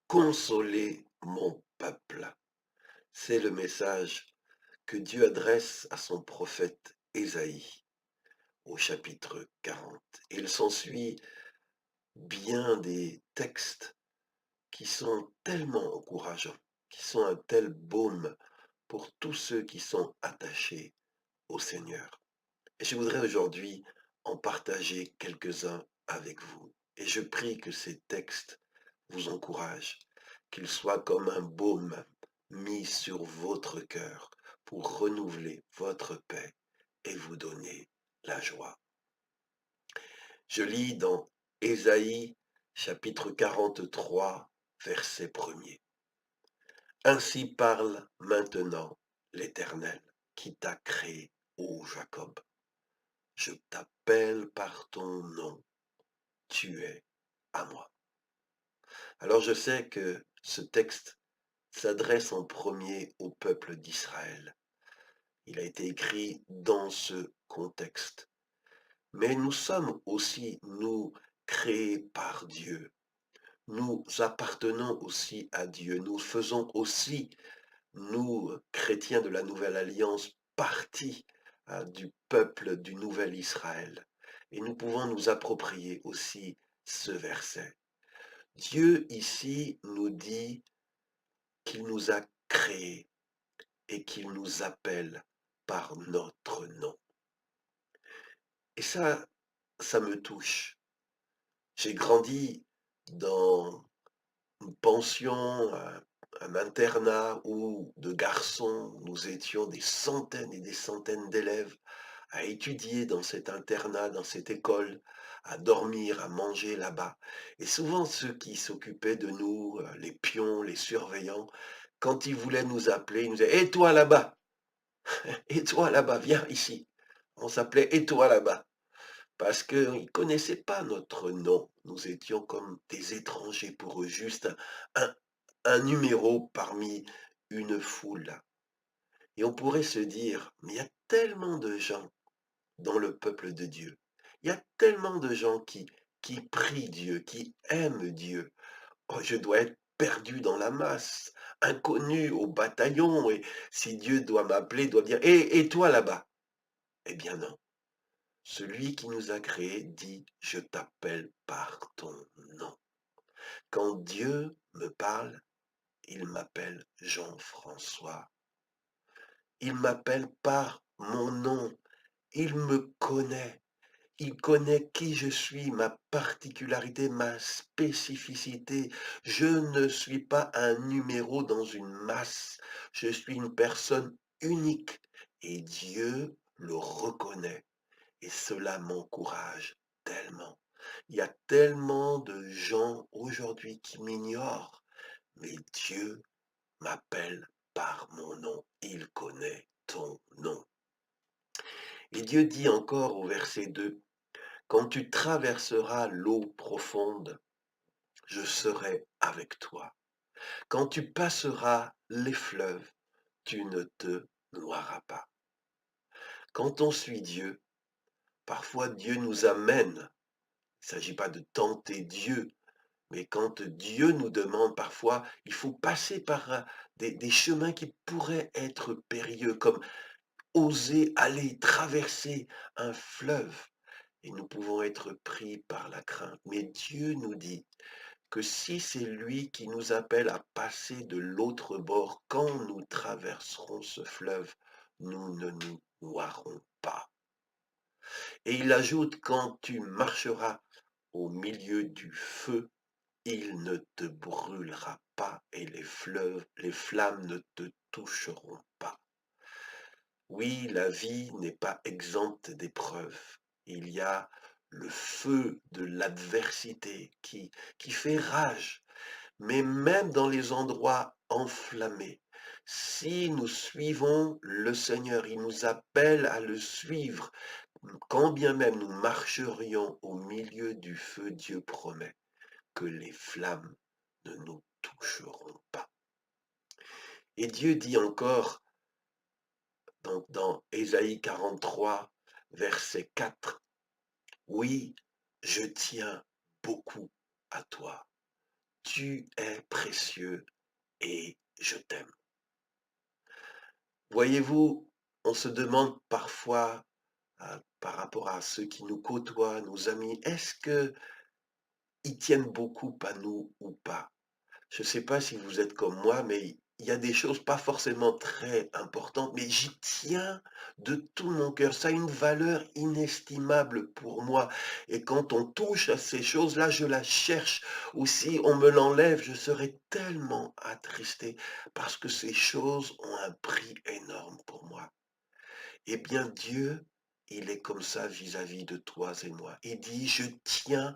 Consoler mon peuple. C'est le message que Dieu adresse à son prophète Ésaïe au chapitre 40. Il s'ensuit bien des textes qui sont tellement encourageants, qui sont un tel baume pour tous ceux qui sont attachés au Seigneur. Et je voudrais aujourd'hui en partager quelques-uns avec vous. Et je prie que ces textes vous encouragent, qu'ils soient comme un baume mis sur votre cœur pour renouveler votre paix et vous donner la joie. Je lis dans Ésaïe chapitre 43, verset 1er. Ainsi parle maintenant l'Éternel qui t'a créé, ô Jacob. Je t'appelle par ton nom, tu es à moi. Alors je sais que ce texte s'adresse en premier au peuple d'Israël. Il a été écrit dans ce contexte. Mais nous sommes aussi, nous, créés par Dieu. Nous appartenons aussi à Dieu. Nous faisons aussi, nous, chrétiens de la Nouvelle Alliance, partie du peuple du Nouvel Israël. Et nous pouvons nous approprier aussi ce verset. Dieu ici nous dit qu'il nous a créés et qu'il nous appelle par notre nom. Et ça me touche. J'ai grandi dans une pension, un internat où de garçons, nous étions des centaines et des centaines d'élèves à étudier dans cet internat, dans cette école, à dormir, à manger là-bas. Et souvent, ceux qui s'occupaient de nous, les pions, les surveillants, quand ils voulaient nous appeler, ils nous disaient: «Et toi là-bas, et toi là-bas, viens ici». On s'appelait «Et toi là-bas» parce qu'ils ne connaissaient pas notre nom. Nous étions comme des étrangers pour eux, juste un, un numéro parmi une foule. Et on pourrait se dire, mais il y a tellement de gens dans le peuple de Dieu. Il y a tellement de gens qui prient Dieu, qui aiment Dieu. Oh, je dois être perdu dans la masse, inconnu au bataillon, et si Dieu doit m'appeler, il doit dire, et toi là-bas? Eh bien non. Celui qui nous a créés dit, je t'appelle par ton nom. Quand Dieu me parle, il m'appelle Jean-François. Il m'appelle par mon nom. Il me connaît. Il connaît qui je suis, ma particularité, ma spécificité. Je ne suis pas un numéro dans une masse. Je suis une personne unique. Et Dieu le reconnaît. Et cela m'encourage tellement. Il y a tellement de gens aujourd'hui qui m'ignorent. Mais Dieu m'appelle par mon nom. Il connaît ton nom. Et Dieu dit encore au verset 2, quand tu traverseras l'eau profonde, je serai avec toi. Quand tu passeras les fleuves, tu ne te noieras pas. Quand on suit Dieu, parfois Dieu nous amène. Il ne s'agit pas de tenter Dieu, mais quand Dieu nous demande parfois, il faut passer par des chemins qui pourraient être périlleux, comme oser aller traverser un fleuve. Et nous pouvons être pris par la crainte. Mais Dieu nous dit que si c'est lui qui nous appelle à passer de l'autre bord, quand nous traverserons ce fleuve, nous ne nous noierons pas. Et il ajoute, quand tu marcheras au milieu du feu, il ne te brûlera pas et les flammes ne te toucheront pas. Oui, la vie n'est pas exempte d'épreuves. Il y a le feu de l'adversité qui fait rage, mais même dans les endroits enflammés, si nous suivons le Seigneur, il nous appelle à le suivre, quand bien même nous marcherions au milieu du feu, Dieu promet que les flammes ne nous toucheront pas. Et Dieu dit encore dans Ésaïe 43, verset 4, oui, je tiens beaucoup à toi. Tu es précieux et je t'aime. Voyez-vous, on se demande parfois, par rapport à ceux qui nous côtoient, nos amis, est-ce qu'ils tiennent beaucoup à nous ou pas? Je ne sais pas si vous êtes comme moi, mais il y a des choses pas forcément très importantes, mais j'y tiens de tout mon cœur. Ça a une valeur inestimable pour moi. Et quand on touche à ces choses-là, je la cherche. Ou si on me l'enlève, je serai tellement attristé parce que ces choses ont un prix énorme pour moi. Eh bien, Dieu, il est comme ça vis-à-vis de toi et moi. Il dit, je tiens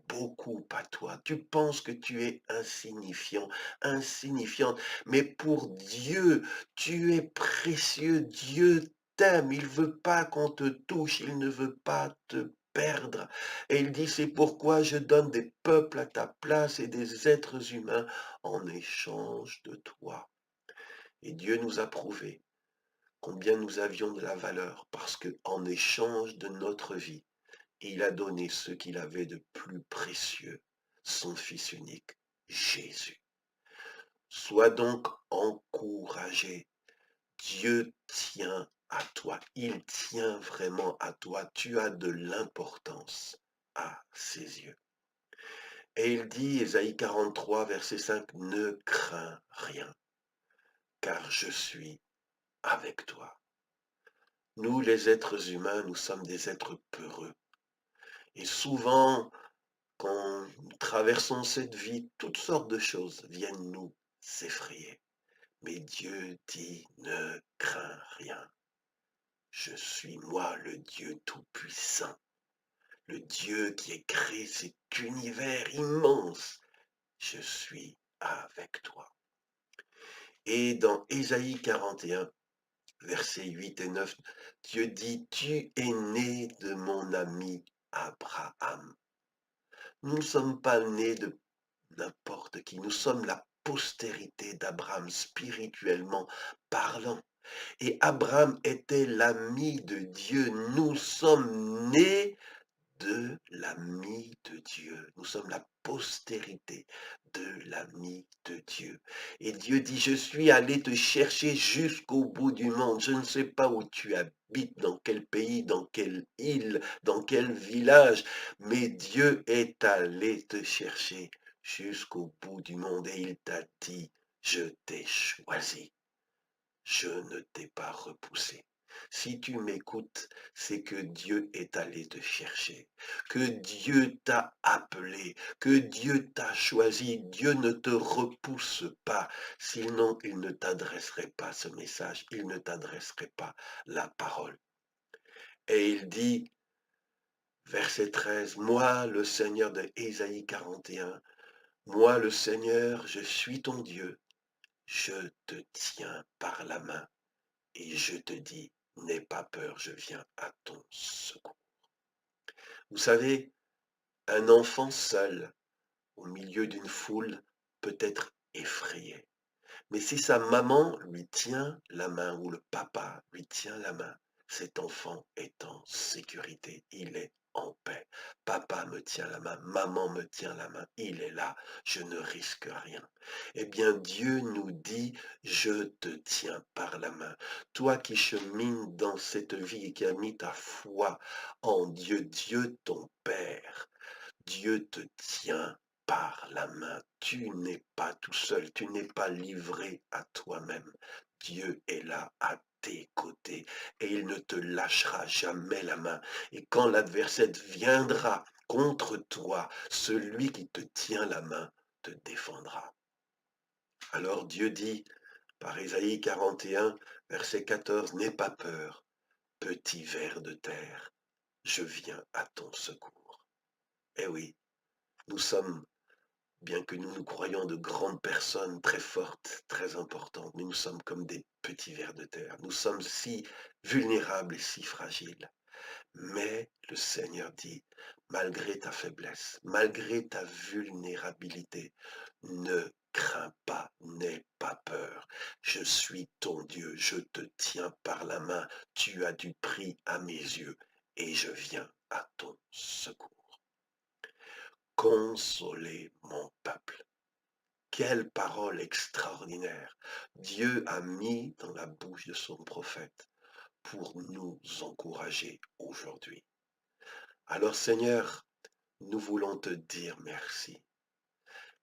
beaucoup à toi. Tu penses que tu es insignifiant, insignifiante, mais pour Dieu, tu es précieux. Dieu t'aime. Il veut pas qu'on te touche. Il ne veut pas te perdre. Et il dit, c'est pourquoi je donne des peuples à ta place et des êtres humains en échange de toi. Et Dieu nous a prouvé combien nous avions de la valeur, parce que en échange de notre vie, il a donné ce qu'il avait de plus précieux, son Fils unique, Jésus. Sois donc encouragé. Dieu tient à toi. Il tient vraiment à toi. Tu as de l'importance à ses yeux. Et il dit, Ésaïe 43, verset 5, ne crains rien, car je suis avec toi. Nous, les êtres humains, nous sommes des êtres peureux. Et souvent, quand nous traversons cette vie, toutes sortes de choses viennent nous effrayer. Mais Dieu dit, ne crains rien. Je suis moi, le Dieu Tout-Puissant, le Dieu qui a créé cet univers immense. Je suis avec toi. Et dans Ésaïe 41, versets 8 et 9, Dieu dit, tu es né de mon ami Abraham. Nous ne sommes pas nés de n'importe qui, nous sommes la postérité d'Abraham spirituellement parlant. Et Abraham était l'ami de Dieu. Nous sommes nés de l'ami de Dieu. Nous sommes la postérité de l'ami de Dieu. Et Dieu dit, je suis allé te chercher jusqu'au bout du monde. Je ne sais pas où tu habites, dans quel pays, dans quelle île, dans quel village, mais Dieu est allé te chercher jusqu'au bout du monde et il t'a dit, je t'ai choisi. Je ne t'ai pas repoussé. Si tu m'écoutes, c'est que Dieu est allé te chercher, que Dieu t'a appelé, que Dieu t'a choisi. Dieu ne te repousse pas, sinon il ne t'adresserait pas ce message, il ne t'adresserait pas la parole. Et il dit, verset 13, moi le Seigneur de Ésaïe 41, moi le Seigneur, je suis ton Dieu, je te tiens par la main. Et je te dis, n'aie pas peur, je viens à ton secours. Vous savez, un enfant seul, au milieu d'une foule, peut être effrayé. Mais si sa maman lui tient la main ou le papa lui tient la main, cet enfant est en sécurité, il est en paix. Papa me tient la main, maman me tient la main, il est là, je ne risque rien. Eh bien, Dieu nous dit, je te tiens par la main. Toi qui chemines dans cette vie et qui as mis ta foi en Dieu, Dieu ton Père, Dieu te tient par la main. Tu n'es pas tout seul, tu n'es pas livré à toi-même. Dieu est là à tes côtés et il ne te lâchera jamais la main. Et quand l'adversaire viendra contre toi, celui qui te tient la main te défendra. Alors Dieu dit par Ésaïe 41, verset 14, n'aie pas peur, petit ver de terre, je viens à ton secours. Eh oui, nous sommes, bien que nous nous croyons de grandes personnes très fortes, très importantes, mais nous sommes comme des petits vers de terre. Nous sommes si vulnérables et si fragiles. Mais le Seigneur dit, malgré ta faiblesse, malgré ta vulnérabilité, ne crains pas, n'aie pas peur. Je suis ton Dieu, je te tiens par la main, tu as du prix à mes yeux et je viens à ton secours. Consolez mon peuple. Quelle parole extraordinaire Dieu a mis dans la bouche de son prophète pour nous encourager aujourd'hui. Alors Seigneur, nous voulons te dire merci.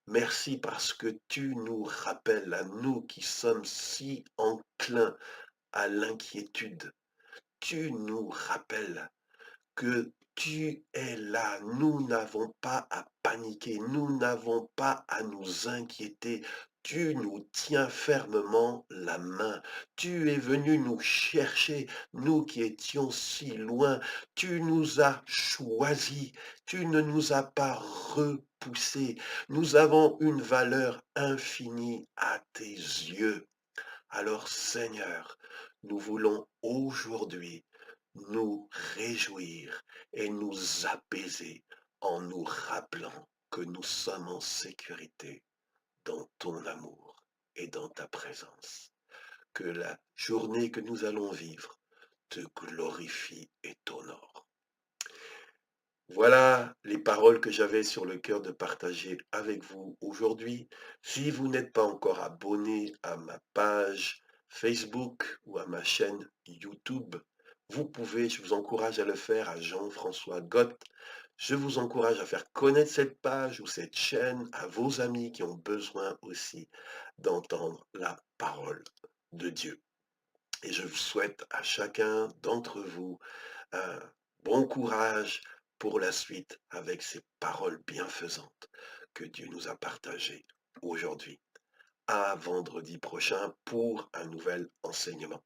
Merci parce que tu nous rappelles à nous qui sommes si enclins à l'inquiétude. Tu nous rappelles que tu es là. Nous n'avons pas à paniquer, nous n'avons pas à nous inquiéter. Tu nous tiens fermement la main. Tu es venu nous chercher, nous qui étions si loin. Tu nous as choisis. Tu ne nous as pas repoussés. Nous avons une valeur infinie à tes yeux. Alors Seigneur, nous voulons aujourd'hui nous réjouir et nous apaiser en nous rappelant que nous sommes en sécurité dans ton amour et dans ta présence. Que la journée que nous allons vivre te glorifie et t'honore. Voilà les paroles que j'avais sur le cœur de partager avec vous aujourd'hui. Si vous n'êtes pas encore abonné à ma page Facebook ou à ma chaîne YouTube, vous pouvez, je vous encourage à le faire à Jean-François Gott. Je vous encourage à faire connaître cette page ou cette chaîne à vos amis qui ont besoin aussi d'entendre la parole de Dieu. Et je vous souhaite à chacun d'entre vous un bon courage pour la suite avec ces paroles bienfaisantes que Dieu nous a partagées aujourd'hui. À vendredi prochain pour un nouvel enseignement.